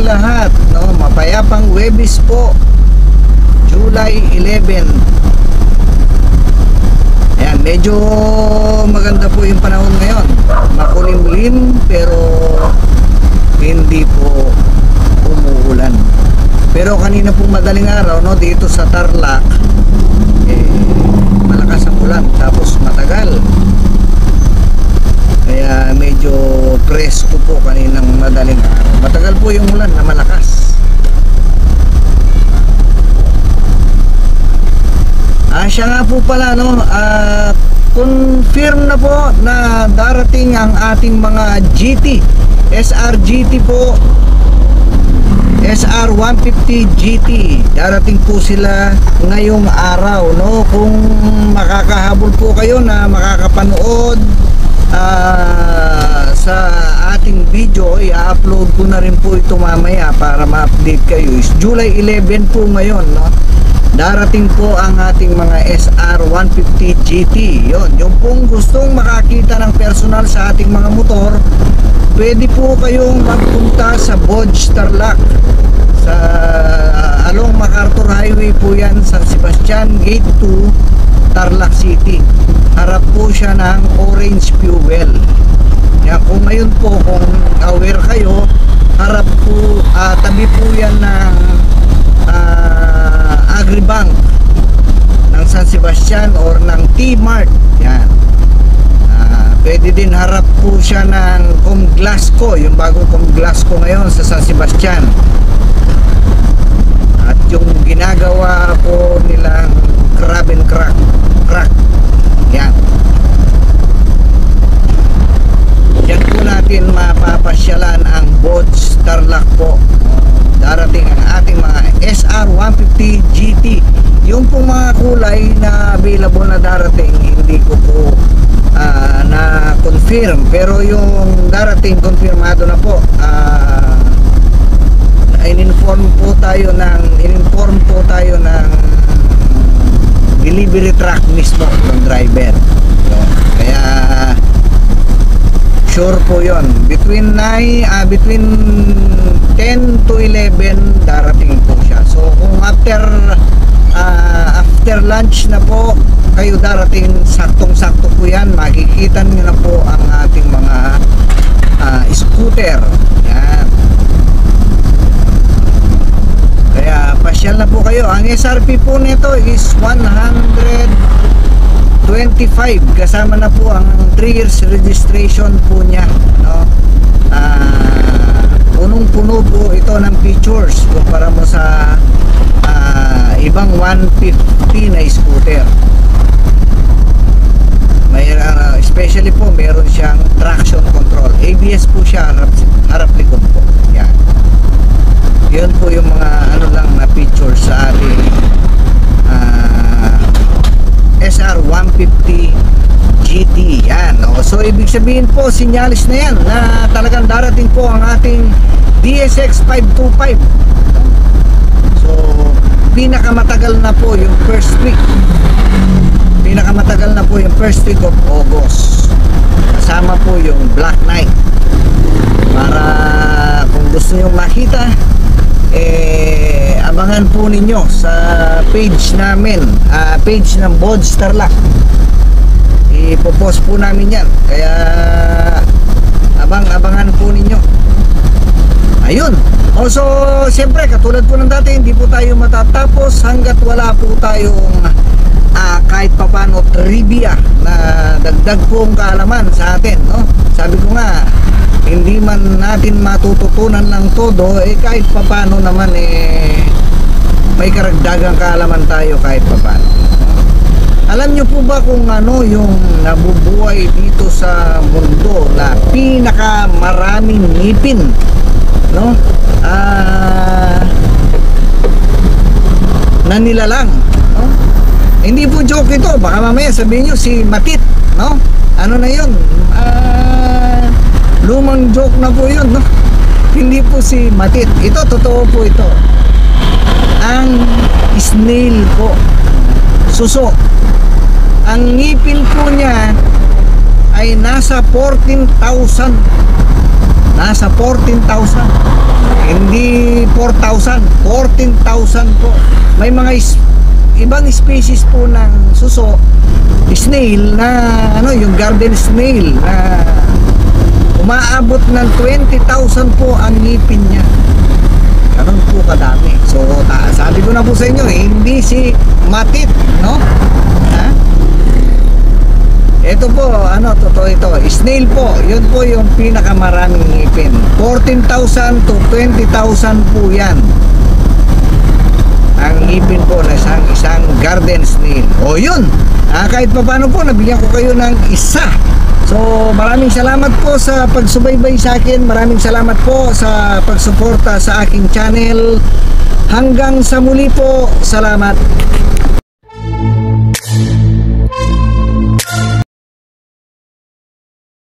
lahat, no? Mapayapang Huwebes po, July 11. Ayan, medyo maganda po yung panahon ngayon. Makulimlim pero hindi po umuulan. Pero kanina po madaling araw, no, dito sa Tarlac, malakas ang ulan tapos matagal. Kaya medyo presko po kaninang madaling araw. Matagal po yung ulan na malakas. Siya nga po pala, no, confirm na po na darating ang ating mga GT, SR GT po, SR 150 GT. Darating po sila ngayong araw, no. Kung makakahabol po kayo na makakapanood sa ating video, i-upload ko na rin po ito mamaya para ma-update kayo. Is July 11 po ngayon, no. Darating po ang ating mga SR 150 GT. Yung pong gustong makakita ng personal sa ating mga motor, pwede po kayong magpunta sa Bodge Tarlac, sa along MacArthur Highway po yan, San Sebastian Gate 2, Tarlac City. Harap po siya ng Orange Fuel. Yan, kung ngayon po, kung aware kayo, harap po, tabi po yan ng Agribank ng San Sebastian or ng T-Mart. Yan. Pwede din harap po siya ng Comglasco, yung bagong Comglasco ngayon sa San Sebastian. At yung ginagawa po nilang Crab and Crack. Yan. Yan po natin mapapasyalan ang Bodge Tarlac po. Darating ang ating mga SR 150 GT. Yung pong mga kulay na available na darating, hindi ko po na confirm, pero yung darating konfirmado na po. In-inform po tayo ng delivery truck mismo ng driver, no? Kaya sure po yon, between 10 to 11 darating po siya. So kung after lunch na po kayo darating, saktong-sakto po yan. Makikita nyo na po ang ating mga scooter. Yan. Kaya pasyal na po kayo. Ang SRP po nito is 125, kasama na po ang 3 years registration po niya, no? Punong-puno po ito ng features kumpara mo sa ibang 150 na scooter. Especially po meron siyang traction control, ABS po siya, harap likod po. Yan. Yun po yung mga lang na features sa ating SR 150 GT. Yan, no? So ibig sabihin po, sinyalis na yan na talagang darating po ang ating DSX 525. So pinakamatagal na po yung first week of August, kasama po yung Black Knight. Para kung gusto nyo makita, abangan po ninyo sa page namin, page ng Bodge Tarlac. Ipopost po namin yan, kaya abangan po ninyo. Ayun. Also, siyempre, katulad po ng dati, hindi po tayo matatapos hanggat wala po tayong kahit papano trivia na dagdag pong kaalaman sa atin, no? Sabi ko nga, hindi man natin matututunan ng todo, kahit papano naman may karagdagang kaalaman tayo kahit papano. Alam nyo po ba kung ano yung nabubuhay dito sa mundo na pinakamaraming ngipin, no? Na nilalang, no? Hindi po joke ito, baka mamaya sabihin nyo si Matit, no? Ano na yun? Lumang joke na po yun, no? Hindi po si Matit. Ito, totoo po ito. Ang snail po, suso, ang ngipin po niya ay nasa 14,000. Nasa 14,000. Hindi 4,000, 14,000 po. May mga ibang species po ng suso, snail na ano, yung garden snail na umaabot ng 20,000 po ang ngipin niya. Ganun po kadami. So sabi ko na po sa inyo, hindi si matit, no? Ha? Ito po, ano, totoo ito. Snail po, yun po yung pinakamaraming ngipin. 14,000 to 20,000 po yan. Ang ngipin po na isang garden snail. O yun, kahit pa paano po, nabigyan ko kayo ng isa. So maraming salamat po sa pagsubaybay sa akin. Maraming salamat po sa pagsuporta sa aking channel. Hanggang sa muli po, salamat.